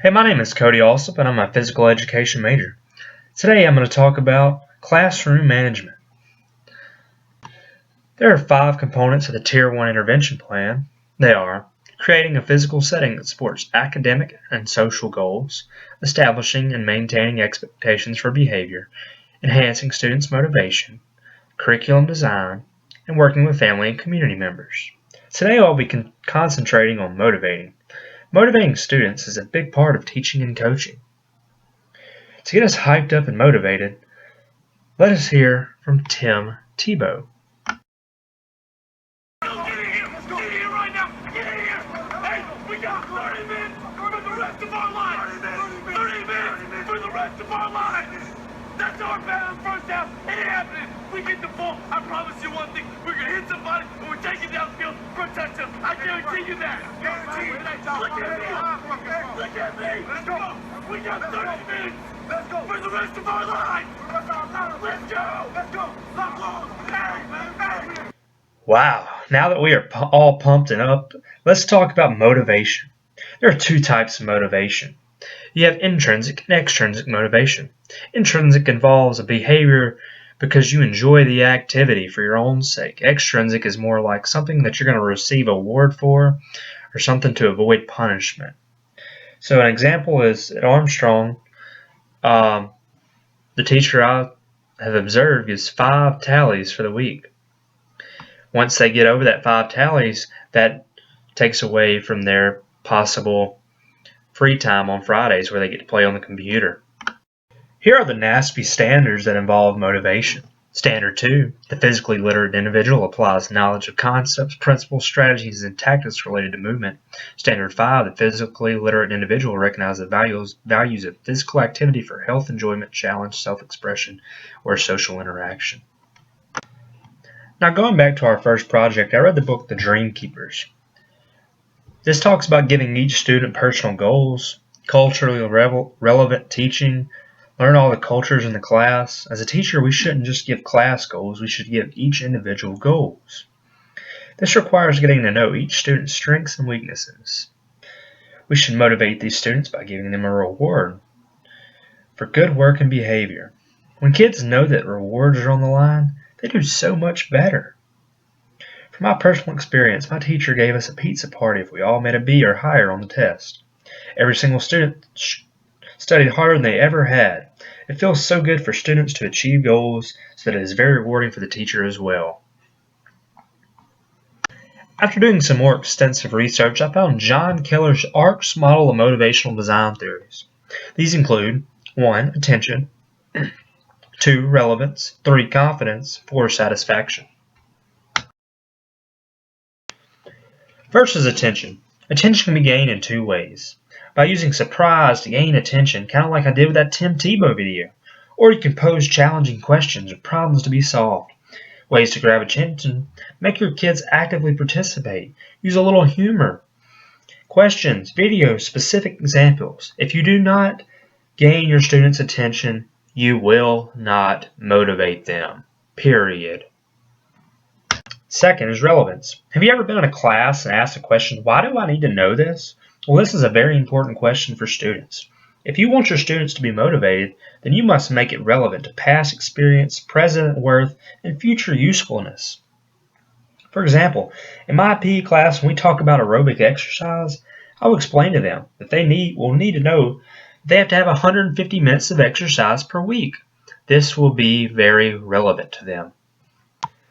Hey, my name is Cody Allsup, and I'm a physical education major. Today I'm going to talk about classroom management. There are 5 components of the Tier 1 intervention plan. They are creating a physical setting that supports academic and social goals, establishing and maintaining expectations for behavior, enhancing students' motivation, curriculum design, and working with family and community members. Today I'll be concentrating on motivating. Motivating students is a big part of teaching and coaching. To get us hyped up and motivated, let us hear from Tim Tebow. That's our battle first half. It ain't happening. We get the ball. I promise you one thing. We're going to hit somebody and we're taking downfield for a touchdown. I guarantee you that. Look at me. Look at me. Let's go. We got 30 minutes. Let's go. For the rest of our lives. Let's go. Let's go. Wow, now that we are all pumped and up, let's talk about motivation. There are 2 types of motivation. You have intrinsic and extrinsic motivation. Intrinsic involves a behavior because you enjoy the activity for your own sake. Extrinsic is more like something that you're going to receive a reward for or something to avoid punishment. So an example is at Armstrong, the teacher I have observed gives 5 tallies for the week. Once they get over that 5 tallies, that takes away from their possible free time on Fridays where they get to play on the computer. Here are the NASP standards that involve motivation. Standard 2, the physically literate individual applies knowledge of concepts, principles, strategies, and tactics related to movement. Standard 5, the physically literate individual recognizes the values of physical activity for health, enjoyment, challenge, self-expression, or social interaction. Now going back to our first project, I read the book The Dream Keepers. This talks about giving each student personal goals, culturally relevant teaching, learn all the cultures in the class. As a teacher, we shouldn't just give class goals, we should give each individual goals. This requires getting to know each student's strengths and weaknesses. We should motivate these students by giving them a reward for good work and behavior. When kids know that rewards are on the line, they do so much better. From my personal experience, my teacher gave us a pizza party if we all made a B or higher on the test. Every single student studied harder than they ever had. It feels so good for students to achieve goals, so that it is very rewarding for the teacher as well. After doing some more extensive research, I found John Keller's ARCS model of motivational design theories. These include 1. Attention, 2. Relevance, 3. Confidence, 4. Satisfaction. First is attention. Attention can be gained in 2 ways. By using surprise to gain attention, kind of like I did with that Tim Tebow video. Or you can pose challenging questions or problems to be solved. Ways to grab attention: make your kids actively participate. Use a little humor. Questions, videos, specific examples. If you do not gain your students' attention, you will not motivate them. Period. Second is relevance. Have you ever been in a class and asked the question, why do I need to know this? Well, this is a very important question for students. If you want your students to be motivated, then you must make it relevant to past experience, present worth, and future usefulness. For example, in my PE class, when we talk about aerobic exercise, I will explain to them that they will need to know they have to have 150 minutes of exercise per week. This will be very relevant to them.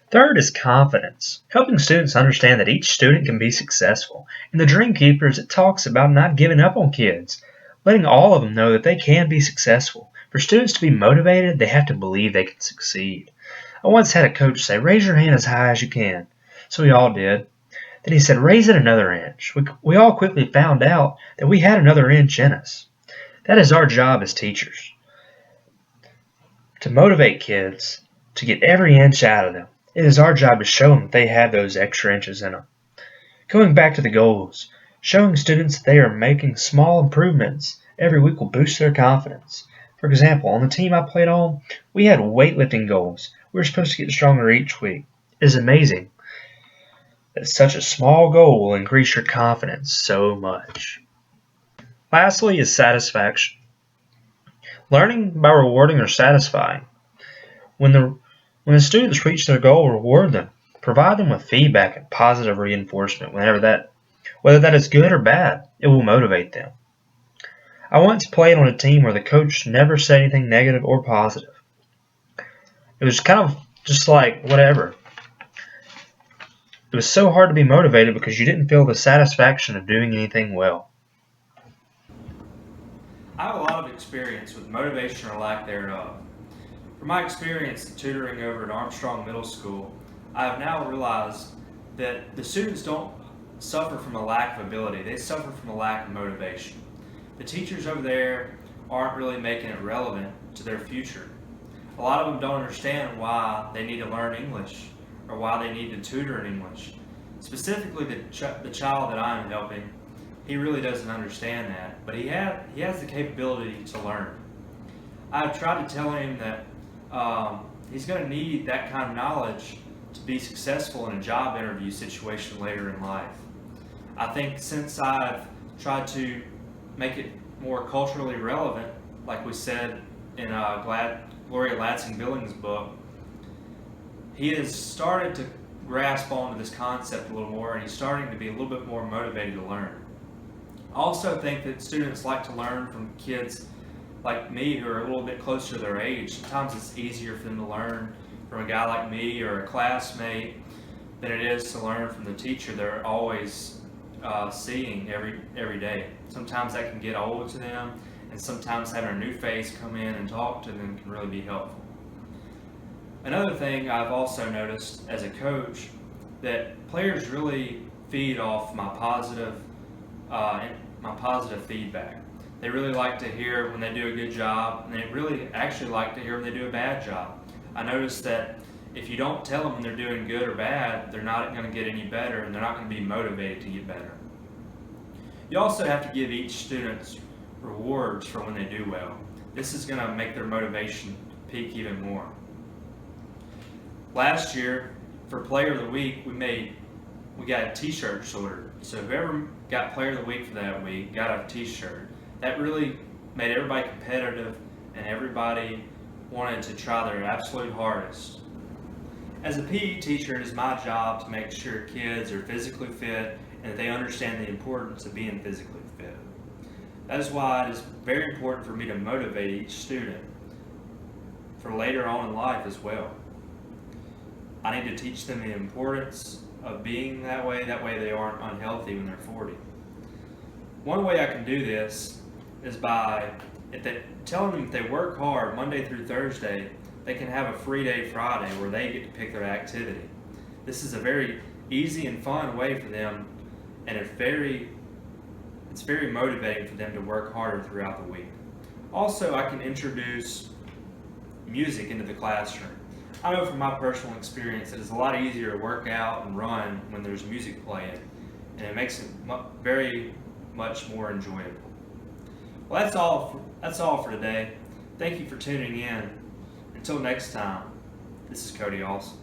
Third is confidence, helping students understand that each student can be successful. In the Dream Keepers, it talks about not giving up on kids, letting all of them know that they can be successful. For students to be motivated, they have to believe they can succeed. I once had a coach say, raise your hand as high as you can. So we all did. Then he said, raise it another inch. We all quickly found out that we had another inch in us. That is our job as teachers, to motivate kids, to get every inch out of them. It is our job to show them that they have those extra inches in them. Going back to the goals, showing students that they are making small improvements every week will boost their confidence. For example, on the team I played on, we had weightlifting goals. We were supposed to get stronger each week. It is amazing that such a small goal will increase your confidence so much. Lastly is satisfaction. Learning by rewarding or satisfying. When the students reach their goal, reward them. Provide them with feedback and positive reinforcement whether that is good or bad, it will motivate them. I once played on a team where the coach never said anything negative or positive. It was kind of just like whatever. It was so hard to be motivated because you didn't feel the satisfaction of doing anything well. I have a lot of experience with motivation or lack thereof. From my experience tutoring over at Armstrong Middle School, I have now realized that the students don't suffer from a lack of ability, they suffer from a lack of motivation. The teachers over there aren't really making it relevant to their future. A lot of them don't understand why they need to learn English or why they need to tutor in English. Specifically, the child that I'm helping, he really doesn't understand that, but he has the capability to learn. I've tried to tell him that he's going to need that kind of knowledge to be successful in a job interview situation later in life. I think since I've tried to make it more culturally relevant, like we said in Gloria Ladson-Billings' book, he has started to grasp onto this concept a little more, and he's starting to be a little bit more motivated to learn. I also think that students like to learn from kids like me who are a little bit closer to their age. Sometimes it's easier for them to learn from a guy like me or a classmate than it is to learn from the teacher they're always seeing every day. Sometimes that can get old to them, and sometimes having a new face come in and talk to them can really be helpful. Another thing I've also noticed as a coach, that players really feed off my positive feedback. They really like to hear when they do a good job, and they really actually like to hear when they do a bad job. I noticed that if you don't tell them when they're doing good or bad, they're not going to get any better, and they're not going to be motivated to get better. You also have to give each student rewards for when they do well. This is going to make their motivation peak even more. Last year, for Player of the Week, we got a t-shirt sorted. So whoever got Player of the Week for that week got a t-shirt. That really made everybody competitive, and everybody wanted to try their absolute hardest. As a PE teacher, it is my job to make sure kids are physically fit and that they understand the importance of being physically fit. That is why it is very important for me to motivate each student for later on in life as well. I need to teach them the importance of being that way they aren't unhealthy when they're 40. One way I can do this is by telling them if they work hard Monday through Thursday, they can have a free day Friday where they get to pick their activity. This is a very easy and fun way for them, and it's very motivating for them to work harder throughout the week. Also, I can introduce music into the classroom. I know from my personal experience that it's a lot easier to work out and run when there's music playing, and it makes it very much more enjoyable. Well, that's all for today. Thank you for tuning in. Until next time, this is Cody Allsup.